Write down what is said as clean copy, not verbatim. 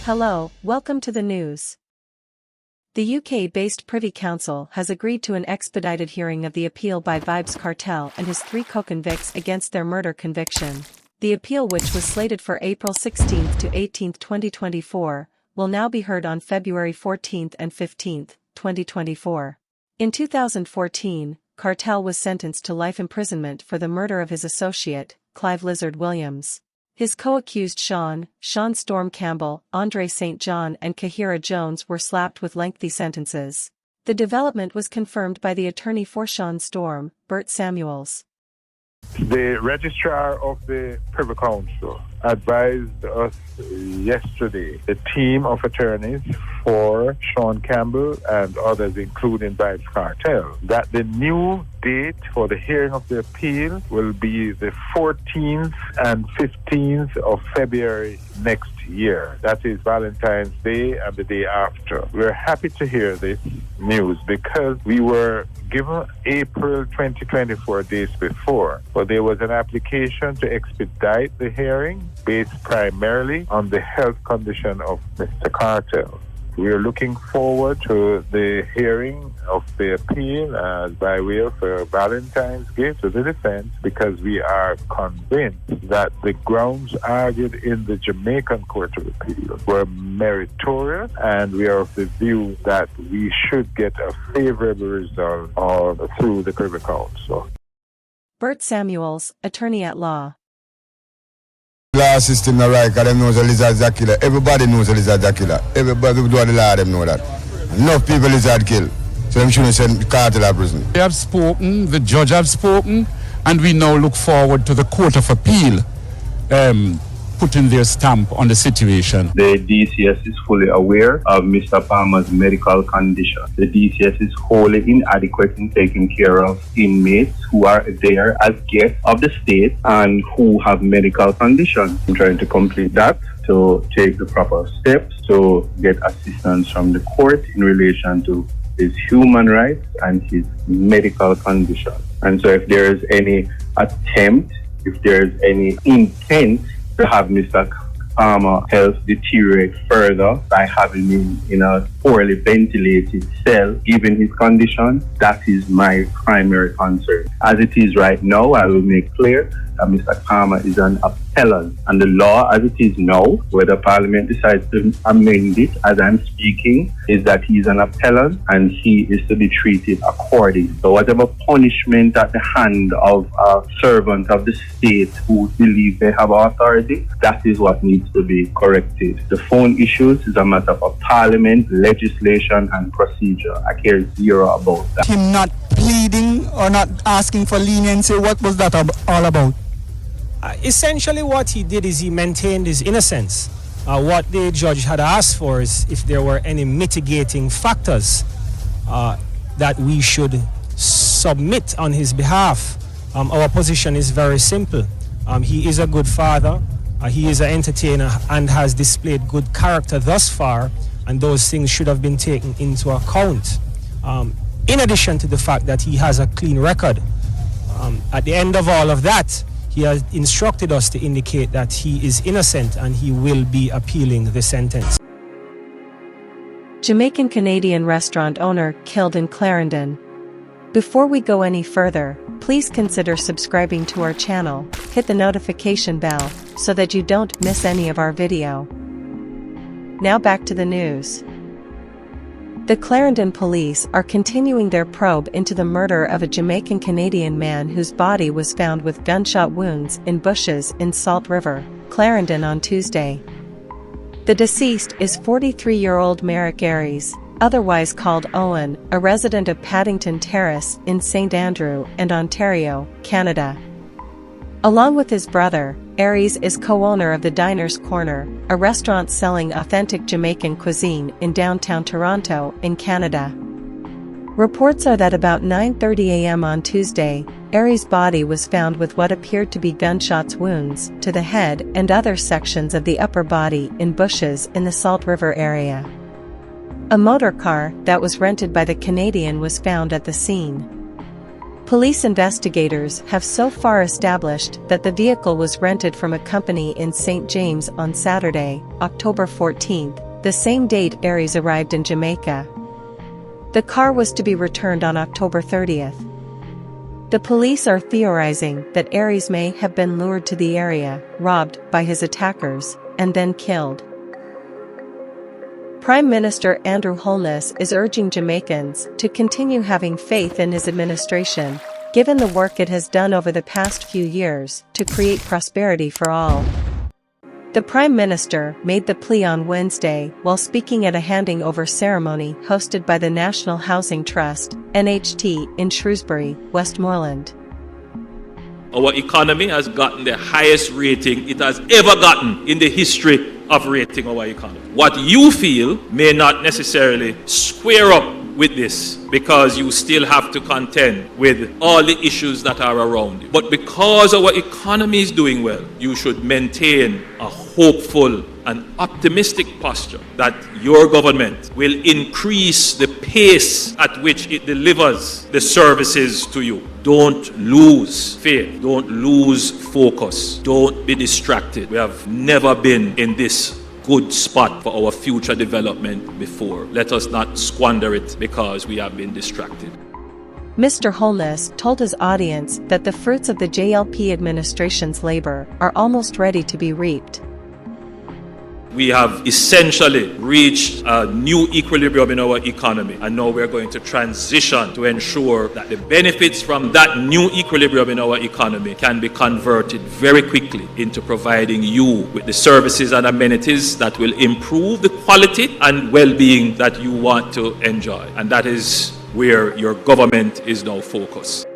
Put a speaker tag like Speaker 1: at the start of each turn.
Speaker 1: Hello, welcome to the news. The UK-based Privy Council has agreed to an expedited hearing of the appeal by Vybez Kartel and his 3 co-convicts against their murder conviction. The appeal, which was slated for April 16 to 18, 2024, will now be heard on February 14 and 15, 2024. In 2014, Kartel was sentenced to life imprisonment for the murder of his associate, Clive Lizard Williams. His co-accused Shawn Storm Andrew St. John and Kahira Jones were slapped with lengthy sentences. The development was confirmed by the attorney for Shawn Storm, Bert Samuels.
Speaker 2: The registrar of the Privy Council advised us yesterday, the team of attorneys for Shawn Campbell and others, including Vybez Kartel, that the new date for the hearing of the appeal will be the 14th and 15th of February next year. That is Valentine's Day and the day after. We're happy to hear this news because we were given April 2024 dates before, but there was an application to expedite the hearing based primarily on the health condition of Mr. Kartel. We are looking forward to the hearing of the appeal by way of a Valentine's gift to the defense, because we are convinced that the grounds argued in the Jamaican Court of Appeal were meritorious, and we are of the view that we should get a favorable result through the Privy Council.
Speaker 1: Bert Samuels, attorney at law.
Speaker 3: Law system not right, because them knows a lizard's a killer. Everybody knows a lizard's a killer. Everybody who do the law, them know that. Enough people lizard kill. So them shouldn't send Kartel to prison.
Speaker 4: They have spoken, the judge have spoken, and we now look forward to the Court of Appeal putting their stamp on the situation.
Speaker 5: The DCS is fully aware of Mr. Palmer's medical condition. The DCS is wholly inadequate in taking care of inmates who are there as guests of the state and who have medical conditions. I'm trying to complete that to take the proper steps to get assistance from the court in relation to his human rights and his medical condition. And so if there is any attempt, if there is any intent to have Mr. Palmer's health deteriorate further by having him in a poorly ventilated cell, given his condition, that is my primary concern. As it is right now, I will make clear that Mr. Palmer is an appellant, and the law as it is now, whether Parliament decides to amend it as I'm speaking, is that he is an appellant and he is to be treated accordingly. So whatever punishment at the hand of a servant of the state who believe they have authority, that is what needs to be corrected. The phone issues is a matter for Parliament, legislation and procedure. I care zero about that.
Speaker 6: Him not pleading or not asking for leniency, what was that all about?
Speaker 7: Essentially what he did is he maintained his innocence. What the judge had asked for is if there were any mitigating factors that we should submit on his behalf. Our position is very simple. He is a good father, he is an entertainer and has displayed good character thus far, and those things should have been taken into account. In addition to the fact that he has a clean record. At the end of all of that, he has instructed us to indicate that he is innocent and he will be appealing the sentence.
Speaker 1: Jamaican-Canadian restaurant owner killed in Clarendon. Before we go any further, please consider subscribing to our channel, hit the notification bell, so that you don't miss any of our video. Now back to the news. The Clarendon police are continuing their probe into the murder of a Jamaican-Canadian man whose body was found with gunshot wounds in bushes in Salt River, Clarendon on Tuesday. The deceased is 43-year-old Merrick Aries, otherwise called Owen, a resident of Paddington Terrace in St. Andrew and Ontario, Canada. Along with his brother, Aries is co-owner of the Diner's Corner, a restaurant selling authentic Jamaican cuisine in downtown Toronto, in Canada. Reports are that about 9:30 a.m. on Tuesday, Aries' body was found with what appeared to be gunshot wounds to the head and other sections of the upper body in bushes in the Salt River area. A motor car that was rented by the Canadian was found at the scene. Police investigators have so far established that the vehicle was rented from a company in St. James on Saturday, October 14th, the same date Aries arrived in Jamaica. The car was to be returned on October 30th. The police are theorizing that Aries may have been lured to the area, robbed by his attackers, and then killed. Prime Minister Andrew Holness is urging Jamaicans to continue having faith in his administration, given the work it has done over the past few years to create prosperity for all. The Prime Minister made the plea on Wednesday while speaking at a handing over ceremony hosted by the National Housing Trust, NHT, in Shrewsbury, Westmoreland.
Speaker 8: Our economy has gotten the highest rating it has ever gotten in the history of rating our economy. What you feel may not necessarily square up with this because you still have to contend with all the issues that are around you. But because our economy is doing well, you should maintain a hopeful and optimistic posture that your government will increase the pace at which it delivers the services to you. Don't lose faith. Don't lose focus. Don't be distracted. We have never been in this good spot for our future development before. Let us not squander it because we have been distracted.
Speaker 1: Mr. Holness told his audience that the fruits of the JLP administration's labor are almost ready to be reaped.
Speaker 8: We have essentially reached a new equilibrium in our economy, and now we're going to transition to ensure that the benefits from that new equilibrium in our economy can be converted very quickly into providing you with the services and amenities that will improve the quality and well-being that you want to enjoy. And that is where your government is now focused.